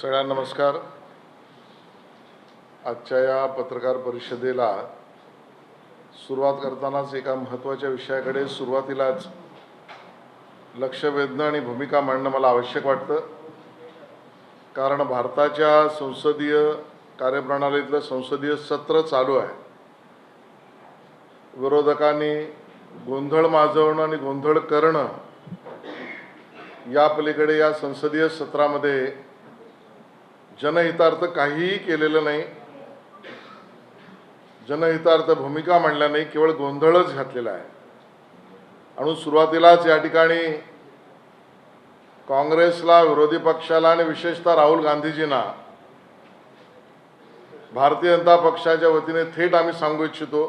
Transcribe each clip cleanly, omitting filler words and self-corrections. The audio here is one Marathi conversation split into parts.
सगळ्यांना नमस्कार। आजच्या या पत्रकार परिषदेला सुरुवात करतानाच एका महत्त्वाच्या विषयाकडे सुरुवातीलाच लक्ष वेधणं आणि भूमिका मांडणं मला आवश्यक वाटतं, कारण भारताच्या संसदीय कार्यप्रणालीतलं संसदीय सत्र चालू आहे। विरोधकांनी गोंधळ माजवणं आणि गोंधळ करणं या पलीकडे या संसदीय सत्रामध्ये जनहितार्थ काहीही केलेलं नाही, जनहितार्थ भूमिका मांडल्या नाही, केवळ गोंधळच घातलेला आहे। आणि सुरुवातीलाच या ठिकाणी काँग्रेसला, विरोधी पक्षाला आणि विशेषतः राहुल गांधीजींना भारतीय जनता पक्षाच्या वतीने थेट आम्ही सांगू इच्छितो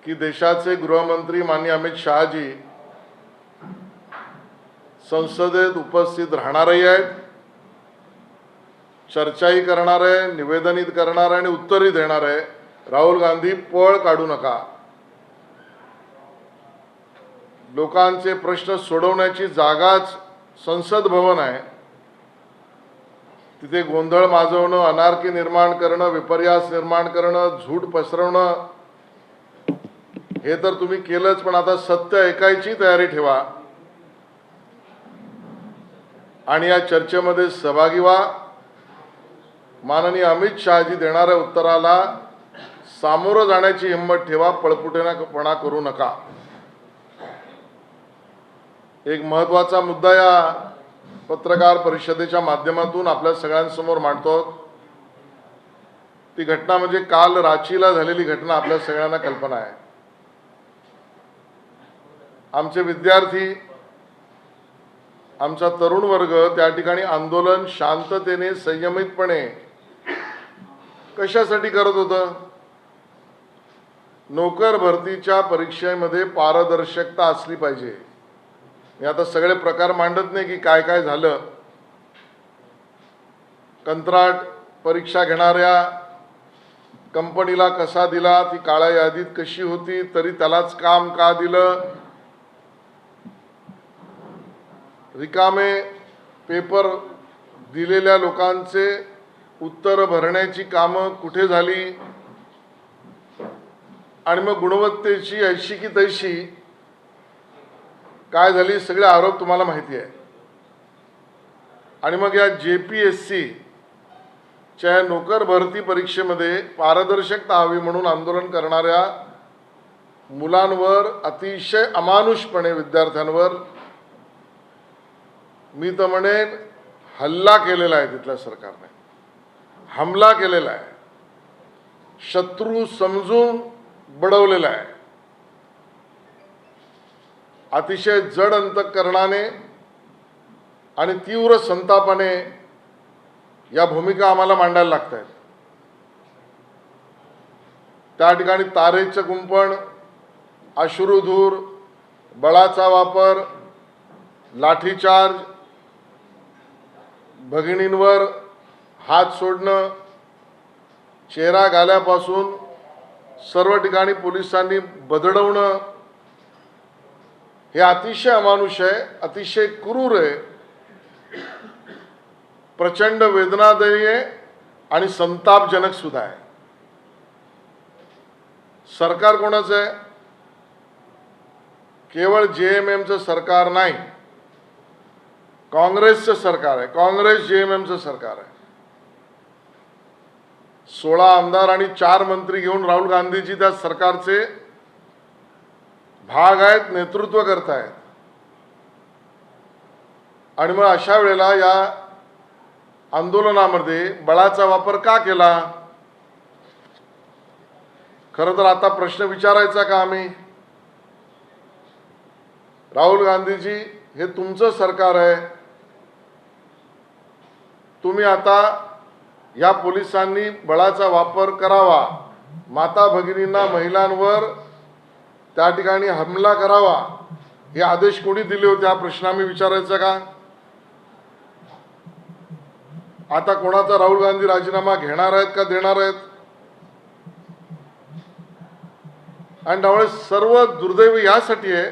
की देशाचे गृहमंत्री माननीय अमित शहाजी संसदेत उपस्थित राहणारही आहेत, चर्चाही करणार आहे, निवेदनित करणार आहे आणि उत्तरही देणार आहे। राहुल गांधी पळ काढू नका। लोकांचे प्रश्न सोडवण्याची जागाच संसद भवन आहे। तिथे गोंधळ माजवणं, अनार्की निर्माण करणं, विपर्यास निर्माण करणं, झूट पसरवणं हे तर तुम्ही केलंच, पण आता सत्य ऐकायची तयारी ठेवा आणि या चर्चेमध्ये सहभागी व्हा। माननीय अमित शहाजी देणाऱ्या उत्तराला सामोरं जाण्याची हिंमत ठेवा, पळपुटेपणा करू नका। एक महत्त्वाचा मुद्दा या पत्रकार परिषदेच्या माध्यमातून आपल्या सगळ्यांसमोर मांडतो। ती घटना म्हणजे काल रांचीला झालेली घटना आपल्या सगळ्यांना कल्पना आहे। आमचे विद्यार्थी, आमचा तरुण वर्ग त्या ठिकाणी आंदोलन शांततेने, संयमितपणे कशासाठी करत होतं? नोकर भरतीच्या परीक्षेमध्ये पारदर्शकता असली पाहिजे। मी आता सगळे प्रकार मांडत नाही की काय काय झालं। कंत्राट परीक्षा घेणाऱ्या कंपनीला कसा दिला, ती काळ्या यादीत कशी होती, तरी त्यालाच काम का दिलं? रिकामे पेपर दिलेल्या लोकांचे उत्तर भरण्याची कामं कुठे झाली? आणि मग गुणवत्तेची ऐशी की तैशी काय झाली? सगळे आरोप तुम्हाला माहिती आहे। आणि मग या JPSC च्या नोकर भरती परीक्षेमध्ये पारदर्शकता हवी म्हणून आंदोलन करणाऱ्या मुलांवर अतिशय अमानुषपणे, विद्यार्थ्यांवर मी तर म्हणेन हल्ला केलेला आहे। तिथल्या सरकारने हमला केलेला आहे, शत्रू समजून बडवलेला आहे। अतिशय जड अंतःकरणाने आणि तीव्र संतापाने या भूमिका आम्हाला मांडायला लागत आहेत। त्या ठिकाणी तारेचं कुंपण, अश्रुधूर, बळाचा वापर, लाठीचार्ज, भगिनींवर हात सोडणं, चेहरा गाल्यापासून सर्व ठिकाणी पोलिसांनी बदडवणं हे अतिशय अमानुष आहे, अतिशय क्रूर आहे, प्रचंड वेदनादायी आहे आणि संतापजनक सुद्धा आहे। सरकार कोणाचं आहे? केवळ JMMचं सरकार नाही, काँग्रेसचं सरकार आहे। काँग्रेस JMMचं सरकार आहे। 16 आमदार आणि 4 मंत्री घेऊन राहुल गांधीजी त्या सरकारचे भाग आहेत, नेतृत्व करत आहेत। आणि मग अशा वेळेला या आंदोलनामध्ये बळाचा वापर का केला? खरं तर आता प्रश्न विचारायचा का आम्ही? राहुल गांधीजी, हे तुमचं सरकार आहे। तुम्ही आता या पोलिसांनी बळाचा वापर करावा, माता भगिनींना, महिलांवर त्या ठिकाणी हमला करावा, हे आदेश कोणी दिले होते? हा प्रश्न आम्ही विचारायचा का? आता कोणाचा राहुल गांधी राजीनामा घेणार आहेत का देणार आहेत? आणि त्यामुळे सर्व दुर्दैवी यासाठी आहे,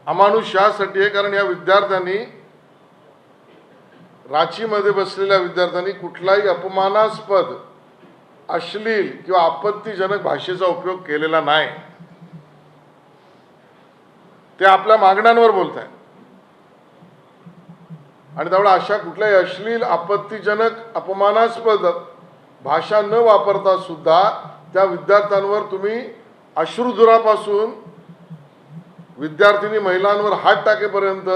अमानुष यासाठी आहे, कारण या विद्यार्थ्यांनी रांचीमध्ये बसलेल्या विद्यार्थ्यांनी कुठलाही अपमानास्पद, अश्लील किंवा आपत्तीजनक भाषेचा उपयोग केलेला नाही. ते आपल्या मागण्यांवर बोलत आहेत आणि त्यामुळे अशा कुठल्याही अश्लील, आपत्तीजनक, अपमानास्पद भाषा न वापरता सुद्धा त्या विद्यार्थ्यांवर तुम्ही अश्रुधुरापासून विद्यार्थिनी महिलांवर हात टाकेपर्यंत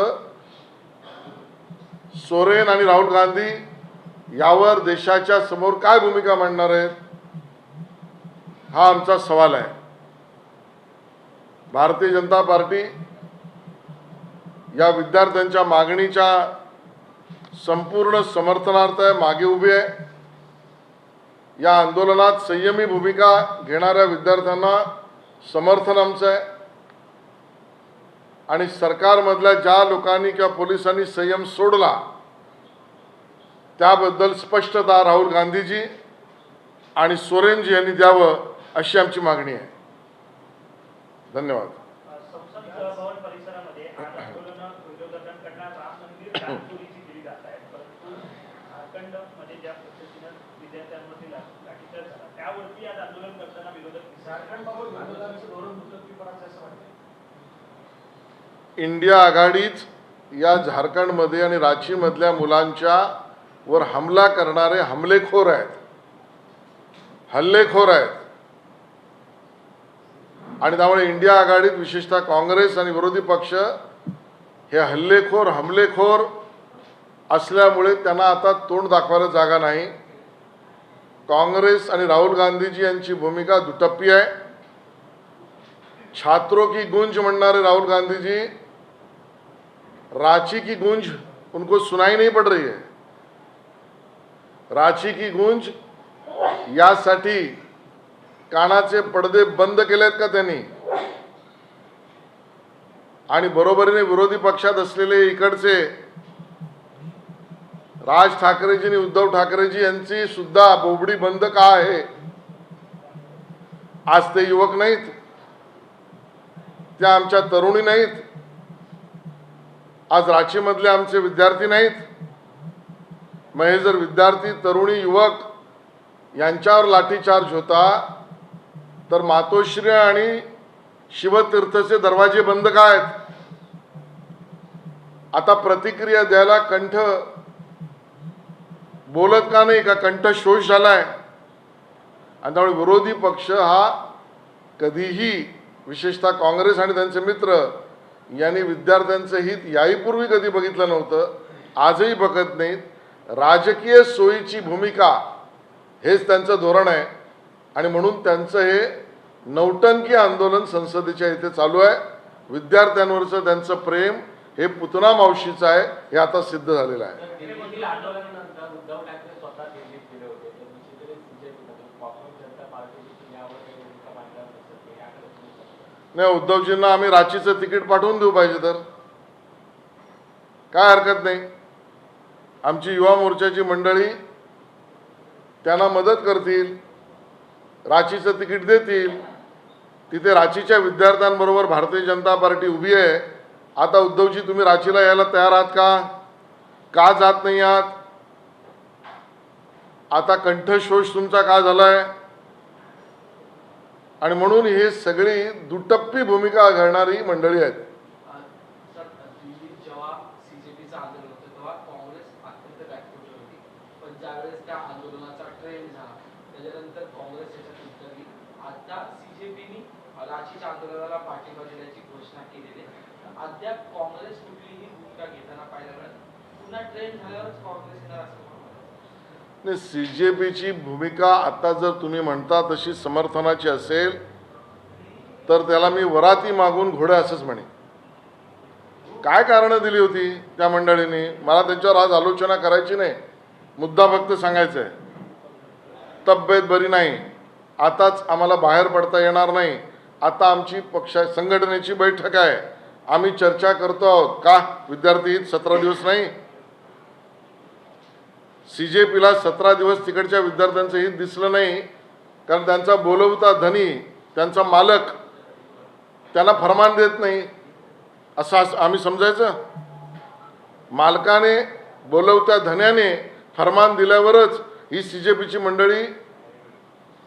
सोरेन आणि राहुल गांधी यावर देशाच्या समोर काय भूमिका मांडणार आहेत, हा आमचा सवाल आहे. भारतीय जनता पार्टी या विद्यार्थ्यांच्या मागणीच्या संपूर्ण समर्थनार्थ मागे उभी आहे. या आंदोलनात संयमी भूमिका घेणाऱ्या विद्यार्थ्यांना समर्थन आमचं आहे आणि सरकारमधल्या ज्या लोकांनी किंवा पोलिसांनी संयम सोडला त्याबद्दल स्पष्टता राहुल गांधीजी आणि सोरेनजी यांनी द्यावं अशी आमची मागणी आहे. धन्यवाद. संसद भवन परिसरामध्ये आज आंदोलन विरोधकांकडून राम मंदिर दानचोरीची केली जात आहे, परंतु झारखंडमध्ये ज्या पद्धतीनं विद्यार्थ्यांवरती लाठीचार्ज झाला त्यावरती आज आंदोलन करताना विरोधक झारखंडबाबत विरोधकांचं धोरण दुर्लक्षितपणाचं असं वाटतं. इंडिया आघाडीच या झारखंडमध्ये आणि रांचीमधल्या मुलांच्या वर हमला करणारे हल्लेखोर आहेत आणि त्यामुळे इंडिया आघाडीत विशेषतः काँग्रेस आणि विरोधी पक्ष हे हमलेखोर असल्यामुळे त्यांना आता तोंड दाखवायला जागा नाही. काँग्रेस आणि राहुल गांधीजी यांची भूमिका दुटप्पी आहे. छात्रों की गूंज म्हणणारे राहुल गांधीजी रांची की गूंज उनको सुनाई नहीं पड़ रही है. रांची की गूंज यासाठी कानाचे पडदे बंद केलेत का त्यांनी, आणि बरोबरीने विरोधी पक्षात असलेले इकडचे राज ठाकरेजी आणि उद्धव ठाकरेजी यांची सुद्धा बोबडी बंद का आहे. आज ते युवक नाहीत, त्या आमच्या तरुणी नाहीत, आज रांचीमधले आमचे विद्यार्थी नाहीत. मग हे जर विद्यार्थी, तरुणी, युवक यांच्यावर लाठीचार्ज होता तर मातोश्री आणि शिवतीर्थचे दरवाजे बंद का आहेत. आता प्रतिक्रिया द्यायला कंठ बोलत का नाही, का कंठ शोष झालाय. आणि त्यामुळे विरोधी पक्ष हा कधीही, विशेषतः काँग्रेस आणि त्यांचे मित्र यांनी विद्यार्थ्यांचं हित याहीपूर्वी कधी बघितलं नव्हतं, आजही बघत नाहीत. राजकीय सोयीची भूमिका हेच त्यांचं धोरण आहे आणि म्हणून त्यांचं हे नौटंकी आंदोलन संसदेच्या इथे चालू आहे. विद्यार्थ्यांवरचं त्यांचं प्रेम हे पुतना मावशीचं आहे, हे आता सिद्ध झालेलं आहे. नाही, उद्धवजींना आम्ही रांचीचं तिकीट पाठवून देऊ पाहिजे तर काय हरकत नाही. आमची युवा मोर्चाची मंडळी त्यांना मदत करतील, रांचीचं तिकीट देतील. तिथे रांचीच्या विद्यार्थ्यांबरोबर भारतीय जनता पार्टी उभी आहे. आता उद्धवजी तुम्ही रांचीला यायला तयार आहात का जात नाही आहात. आता कंठशोष तुमचा का झालाय. आणि म्हणून हे सगळी दुटप्पी भूमिका घालणारी मंडळी आहेत. रांचीच्या आंदोलनाला पाठिंबा देण्याची घोषणा केलेली आहे. अद्याप काँग्रेस कुठलीही भूमिका घेताना पाहिलं नाही. पुन्हा ट्रेन झाल्यावरच काँग्रेस येणार असं नाही. सीजेपीची भूमिका आता जर तुम्ही म्हणता तशी समर्थनाची असेल तर त्याला मी वराती मागून घोडे असंच म्हणे. काय कारणं दिली होती त्या मंडळींनी, मला त्यांच्यावर आज आलोचना करायची नाही, मुद्दा फक्त सांगायचा आहे. तब्येत बरी नाही, आताच आम्हाला बाहेर पडता येणार नाही, आता आमची संघटनेची बैठक आहे, आम्ही चर्चा करतो आहोत. का विद्यार्थी हित 17 दिवस नाही. सीजेपीला 17 दिवस तिकडच्या विद्यार्थ्यांचं हित दिसलं नाही, कारण त्यांचा बोलवता धनी, त्यांचा मालक त्यांना फरमान देत नाही असं आम्ही समजायचं. मालकाने बोलवत्या धन्याने फरमान दिल्यावरच ही CJPची मंडळी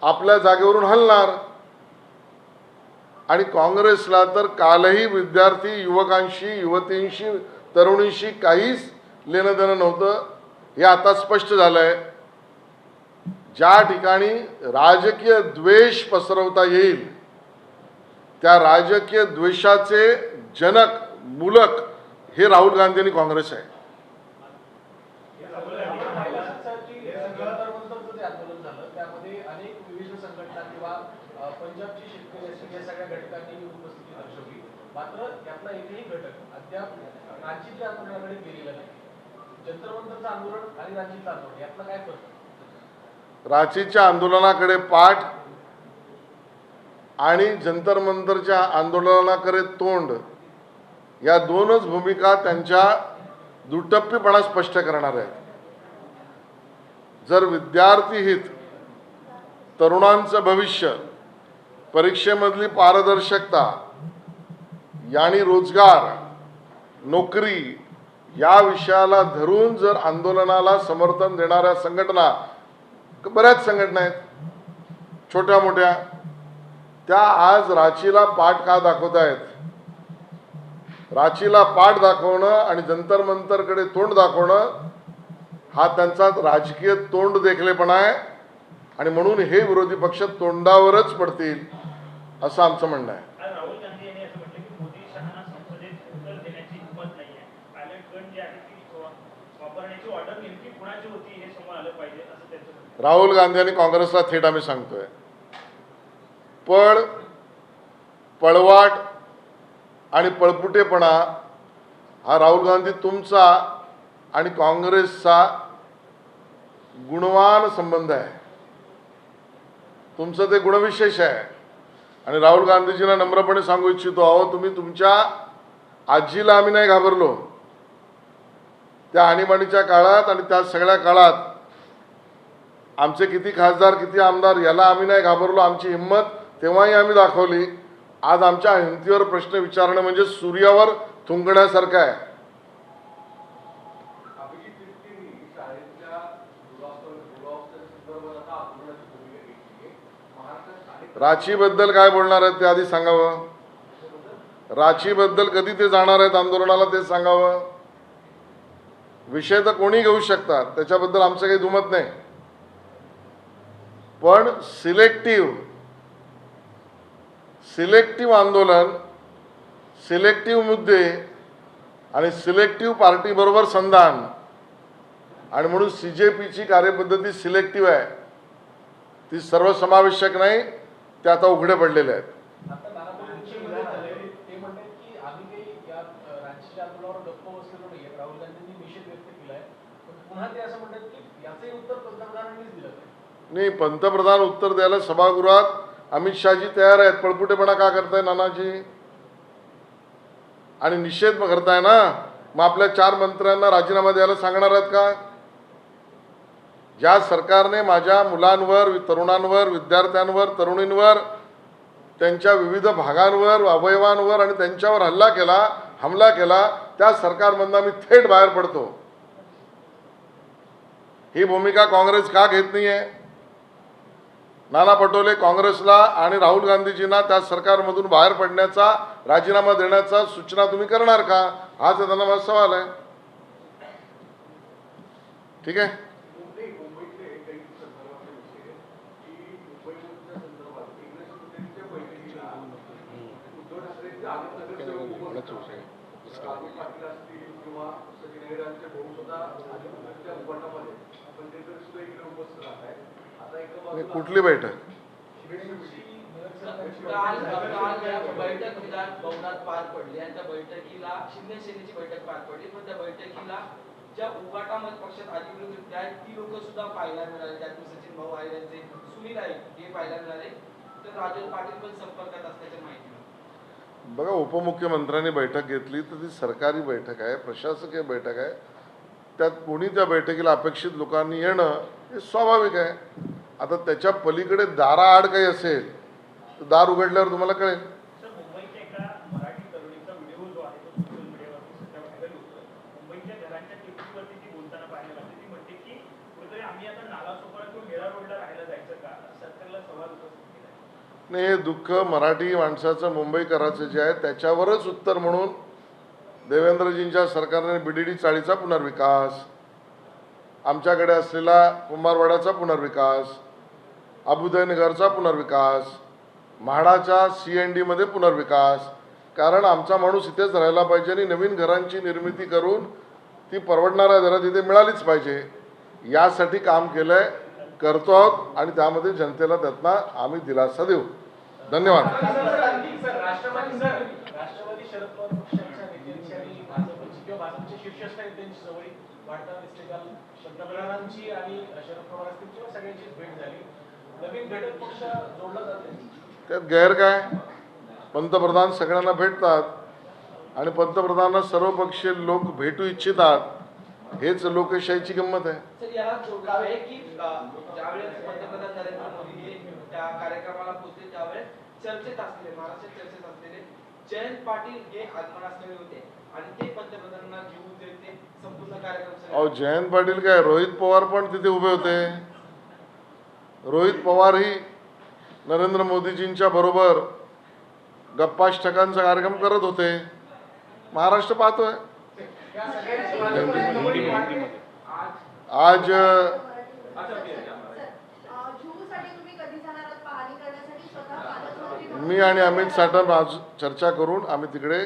आपल्या जागेवरून हलणार. आणि काँग्रेसला तर कालही विद्यार्थी युवकांशी, युवतींशी, तरुणींशी काहीच लेणं देणं नव्हतं. हे आता स्पष्ट झालंय. ज्या ठिकाणी राजकीय द्वेष पसरवता येईल त्या राजकीय द्वेषाचे जनक, मूलक हे राहुल गांधी आणि काँग्रेस आहे. आंदोलन झालं त्यामध्ये अनेक विविध संघटना किंवा पंजाबची शेतकरी असतील या सगळ्या घटकांनी उपस्थिती दर्शवली. मात्र यातला एकही घटक अद्याप रांचीच्या आंदोलनाकडे गेलेला नाही. जंतर मंतरचं आंदोलन आणि रांचीचं आंदोलन यातला काय फरक? रांचीच्या आंदोलनाकडे पाठ आणि जंतर मंतरच्या आंदोलनाकडे तोंड या दोनच भूमिका त्यांच्या दुटप्पीपणा स्पष्ट करणार आहेत. जर विद्यार्थी हित, तरुणांचं भविष्य, परीक्षेमधली पारदर्शकता आणि रोजगार, नोकरी या विषयाला धरून जर आंदोलनाला समर्थन देणाऱ्या संघटना, बऱ्याच संघटना आहेत छोट्या मोठ्या, त्या आज रांचीला पाठ का दाखवत आहेत? रांचीला पाठ दाखवणं आणि जंतर मंतरकडे तोंड दाखवणं हा त्यांचा राजकीय तोंड देखलेपणा आहे. आणि म्हणून हे विरोधी पक्ष तोंडावरच पडतील असं आमचं म्हणणं आहे. आज राहुल गांधी यांनी असं म्हटलं की मोदी शहाना संसदेत उत्तर देण्याची हिंमत नाहीये. पायलट गन जी आहे ती वापरण्याची ऑर्डर नेमकी कुणाची होती हे समोर आलं पाहिजे असं त्यांचं म्हणणं आहे. राहुल गांधी आणि काँग्रेसला थेट आम्ही सांगतोय, पळवाट आणि पळपुटेपणा हा राहुल गांधी तुमचा आणि काँग्रेसचा गुणवान संबंध आहे. तुमचं ते गुणविशेष आहे. आणि राहुल गांधीजींना नम्रपणे सांगू इच्छितो, अहो तुम्ही तुमच्या आजीला आम्ही नाही घाबरलो. त्या आणीबाणीच्या काळात आणि त्या सगळ्या काळात आमचे किती खासदार, किती आमदार याला आम्ही नाही घाबरलो. आमची हिंमत तेव्हाही आम्ही दाखवली. आज आमच्या हिमतीवर प्रश्न विचारणं म्हणजे सूर्यावर थुंकण्यासारखं आहे. रांचीबद्दल काय बोलणार आहेत ते आधी सांगावं. रांचीबद्दल कधी ते जाणार आहेत आंदोलनाला ते सांगावं. विषय तर कोणी घेऊ शकतात, त्याच्याबद्दल आमचं काही दुमत नाही. पण सिलेक्टिव्ह आंदोलन, सिलेक्टिव्ह मुद्दे आणि सिलेक्टिव्ह पार्टीबरोबर संधान, आणि म्हणून CJPची कार्यपद्धती सिलेक्टिव्ह आहे, ती सर्वसमावेशक नाही. ते आता उघडे पडलेले आहेत. आता नानापटोलेंचे विधान झाले. ते म्हणतात की आम्ही काही या रांचीच्या आंदोलनावर गप्प बसलेलो नाहीये. राहुल गांधींनी निषेध व्यक्त केलाय. पण पुन्हा ते असं म्हणतात की याचंही उत्तर पंतप्रधानांनीच दिलं पाहिजे. नाही, पंतप्रधान उत्तर द्यायला सभागृहात अमित शहाजी तयार आहेत. पळपुटेपणा का करताय नानाजी? आणि निषेध करताय ना, मग आपल्या 4 मंत्र्यांना राजीनामा द्यायला सांगणार आहेत का? ज्या सरकारने माझ्या मुलांवर, तरुणांवर, विद्यार्थ्यांवर, तरुणींवर, त्यांच्या विविध भागांवर, अवयवांवर आणि त्यांच्यावर हमला केला त्या सरकारमधून आम्ही थेट बाहेर पडतो. ही भूमिका काँग्रेस का घेत नाहीये? नाना पटोले काँग्रेसला आणि राहुल गांधीजींना त्या सरकारमधून बाहेर पडण्याचा, राजीनामा देण्याचा सूचना तुम्ही करणार का? हा तर त्यांना माझा सवाल आहे. ठीक आहे. कुठली बैठक? काल बैठक विधान भवनात पार पडली आणि त्या बैठकीला शिंदे सेनेची बैठक पार पडली. पण त्या बैठकीला ज्या उभाटामध्ये पक्षात अधिकृत आहेत ती लोक सुद्धा पाहायला मिळाले. त्यातून सचिन भाऊ आहे, त्यांचे सुनील आहे, हे पाहायला मिळाले. तर राजन पाटील पण संपर्कात असल्याची माहिती मिळाली. बघा, उपमुख्यमंत्र्यांनी बैठक घेतली तर ती सरकारी बैठक आहे, प्रशासकीय बैठक आहे. त्यात कोणी त्या बैठकीला अपेक्षित लोकांनी येणं हे स्वाभाविक आहे. आता त्याच्या पलीकडे दाराआड काही असेल तर दार उघडल्यावर तुम्हाला कळेल. सर, मुंबईच्या एका मराठी तरुणीचा व्हिडिओ जो आहे तो सोशल मीडियावरती सध्या व्हायरल होतोय. मुंबईच्या घरांच्या टिपणीवरती ती बोलताना सवाल उपस्थित केला आहे. नाही, हे दुःख मराठी माणसाचं, मुंबईकराचं जे आहे त्याच्यावरच उत्तर म्हणून देवेंद्रजींच्या सरकारने बीडीडी चाळीचा पुनर्विकास, आमच्याकडे असलेला कुंभारवाड्याचा पुनर्विकास, अभुदयनगरचा पुनर्विकास, म्हाडाच्या CND मध्ये पुनर्विकास, कारण आमचा माणूस इथेच राहायला पाहिजे आणि नवीन घरांची निर्मिती करून ती परवडणाऱ्या दरात इथे मिळालीच पाहिजे, यासाठी काम केलंय, करतो आहोत आणि त्यामध्ये जनतेला त्यातनं आम्ही दिलासा देऊ. धन्यवाद. राष्ट्रवादी शरद पवार पक्षाच्या नेत्यांची आणि भाजपची किंवा भाजपच्या शीर्षस्थ नेत्यांची जवळीक वाढताना दिसते. काल पंतप्रधानांची आणि शरद पवार असतील किंवा सगळ्यांचीच भेट झाली. नवीन घटक पक्ष जोडला जाते, त्यात गैर काय? पंतप्रधान सगळ्यांना भेटतात आणि पंतप्रधानांना सर्वपक्षीय लोक भेटू इच्छितात, हेच लोकशाहीची गंमत आहे. सर याला जोडला आहे की ज्यावेळेस पंतप्रधान नरेंद्र मोदी हे त्या कार्यक्रमाला पोहोचले त्यावेळेस चर्चेत असलेले, महाराष्ट्रात चर्चेत असलेले जयंत पाटील हे आगमनास्थळी होते आणि ते पंतप्रधानांना घेऊन ते संपूर्ण कार्यक्रम. अहो, जयंत पाटील काय, रोहित पवार पण तिथे उभे होते. रोहित पवारही नरेंद्र मोदीजींच्या बरोबर गप्पाष्टकांचा कार्यक्रम करत होते. महाराष्ट्र पाहतोय. आज मी आणि अमित साटम आज चर्चा करून आम्ही तिकडे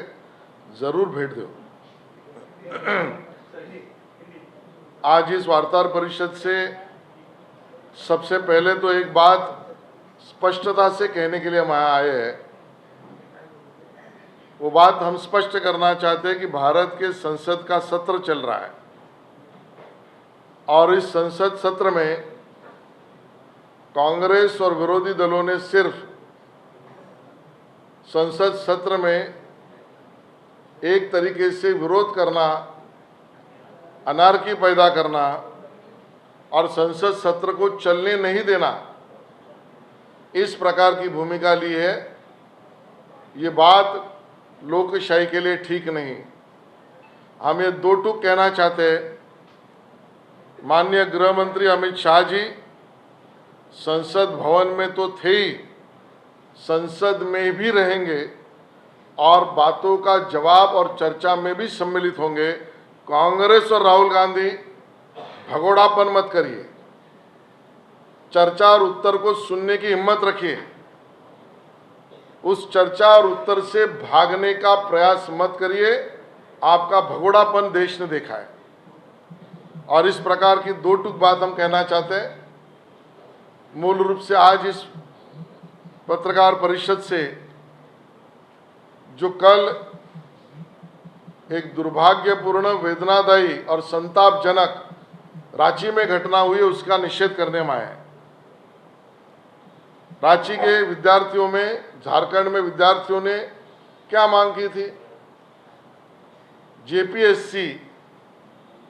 जरूर भेट देऊ. आज इस वार्ताहर परिषद से सबसे पहले तो एक बात स्पष्टता से कहने के लिए हम यहाँ आए हैं. वो बात हम स्पष्ट करना चाहते हैं कि भारत के संसद का सत्र चल रहा है और इस संसद सत्र में कांग्रेस और विरोधी दलों ने सिर्फ संसद सत्र में एक तरीके से विरोध करना, अनारकी पैदा करना और संसद सत्र को चलने नहीं देना, इस प्रकार की भूमिका ली है. ये बात लोकशाही के लिए ठीक नहीं. हम ये दो टूक कहना चाहते हैं. माननीय गृह मंत्री अमित शाह जी संसद भवन में तो थे ही, संसद में भी रहेंगे और बातों का जवाब और चर्चा में भी सम्मिलित होंगे. कांग्रेस और राहुल गांधी भगोड़ापन मत करिए, चर्चा और उत्तर को सुनने की हिम्मत रखिए. उस चर्चा और उत्तर से भागने का प्रयास मत करिए. आपका भगोड़ापन देश ने देखा है और इस प्रकार की दो टूक बात हम कहना चाहते हैं. मूल रूप से आज इस पत्रकार परिषद से जो कल एक दुर्भाग्यपूर्ण, वेदनादायी और संतापजनक रांची में घटना हुई, उसका निषेध करने में आए. रांची के विद्यार्थियों में, झारखंड में विद्यार्थियों ने क्या मांग की थी? JPSC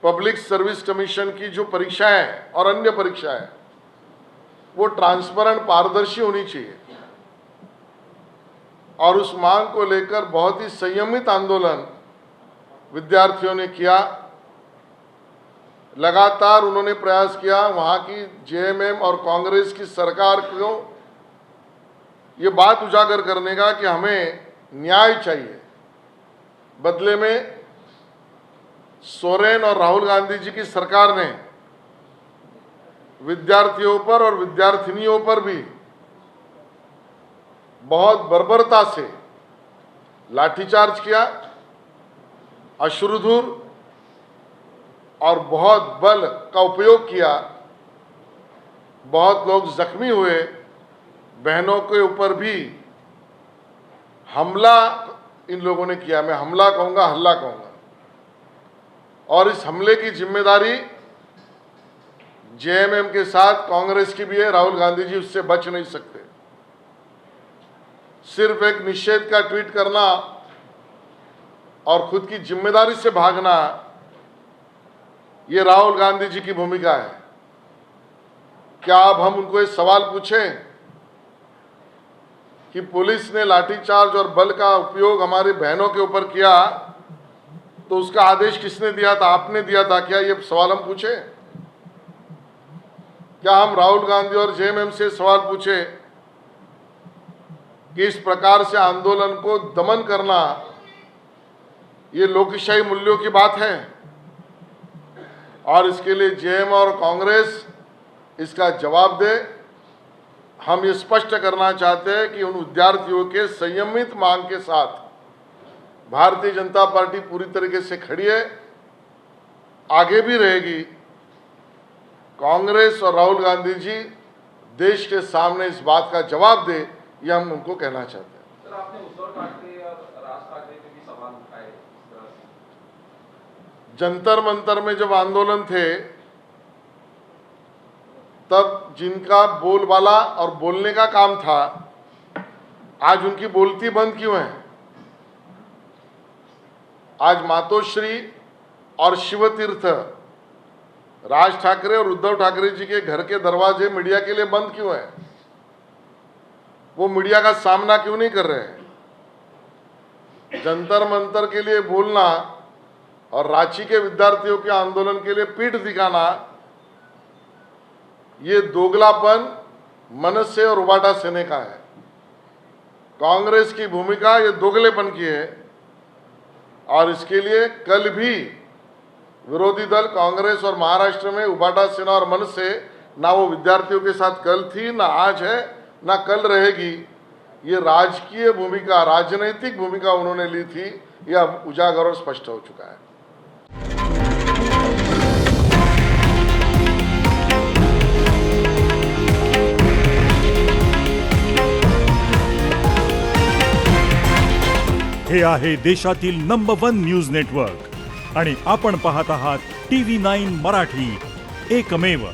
पब्लिक सर्विस कमीशन की जो परीक्षाएं और अन्य परीक्षाएं वो ट्रांसपेरेंट, पारदर्शी होनी चाहिए और उस मांग को लेकर बहुत ही संयमित आंदोलन विद्यार्थियों ने किया. लगातार उन्होंने प्रयास किया वहां की JMM और कांग्रेस की सरकार को ये बात उजागर करने का कि हमें न्याय चाहिए. बदले में सोरेन और राहुल गांधी जी की सरकार ने विद्यार्थियों पर और विद्यार्थिनियों पर भी बहुत बर्बरता से लाठीचार्ज किया, अश्रुधूर और बहुत बल का उपयोग किया. बहुत लोग जख्मी हुए. बहनों के ऊपर भी हमला इन लोगों ने किया. मैं हमला कहूंगा, हल्ला कहूंगा. और इस हमले की जिम्मेदारी JMM के साथ कांग्रेस की भी है. राहुल गांधी जी उससे बच नहीं सकते. सिर्फ एक निषेध का ट्वीट करना और खुद की जिम्मेदारी से भागना, ये राहुल गांधी जी की भूमिका है. क्या अब हम उनको एक सवाल पूछें कि पुलिस ने लाठीचार्ज और बल का उपयोग हमारी बहनों के ऊपर किया, तो उसका आदेश किसने दिया था? आपने दिया था क्या? ये सवाल हम पूछे. क्या हम राहुल गांधी और JMM से सवाल पूछे कि इस प्रकार से आंदोलन को दमन करना ये लोकशाही मूल्यों की बात है और इसके लिए जेएम और कांग्रेस इसका जवाब दे। हम ये स्पष्ट करना चाहते हैं कि उन विद्यार्थियों के संयमित मांग के साथ भारतीय जनता पार्टी पूरी तरीके से खड़ी है, आगे भी रहेगी। कांग्रेस और राहुल गांधी जी देश के सामने इस बात का जवाब दे, ये हम उनको कहना चाहते हैं। सर, आपने उद्धव ठाकरे और राज ठाकरे पे भी सवाल उठाए इस तरह से। जंतर मंतर में जब आंदोलन थे तब जिनका बोलबाला और बोलने का काम था, आज उनकी बोलती बंद क्यों है? आज मातोश्री और शिवतीर्थ, राज ठाकरे और उद्धव ठाकरे जी के घर के दरवाजे मीडिया के लिए बंद क्यों है? वो मीडिया का सामना क्यों नहीं कर रहे हैं? जंतर मंतर के लिए बोलना और रांची के विद्यार्थियों के आंदोलन के लिए पीठ दिखाना, ये दोगलापन मनसे और उबाटा सेने का है। कांग्रेस की भूमिका ये दोगलेपन की है और इसके लिए कल भी विरोधी दल कांग्रेस और महाराष्ट्र में उबाटा सेना और मनसे ना वो विद्यार्थियों के साथ कल थी, ना आज है, ना कल रहेगी। ये राजकीय भूमिका, राजनैतिक भूमिका उन्होंने ली थी, यह उजागर और स्पष्ट हो चुका है। हे आहे देशातील नंबर 1 न्यूज नेटवर्क आणि आपण पाहत आहात TV9 मराठी, एकमेव।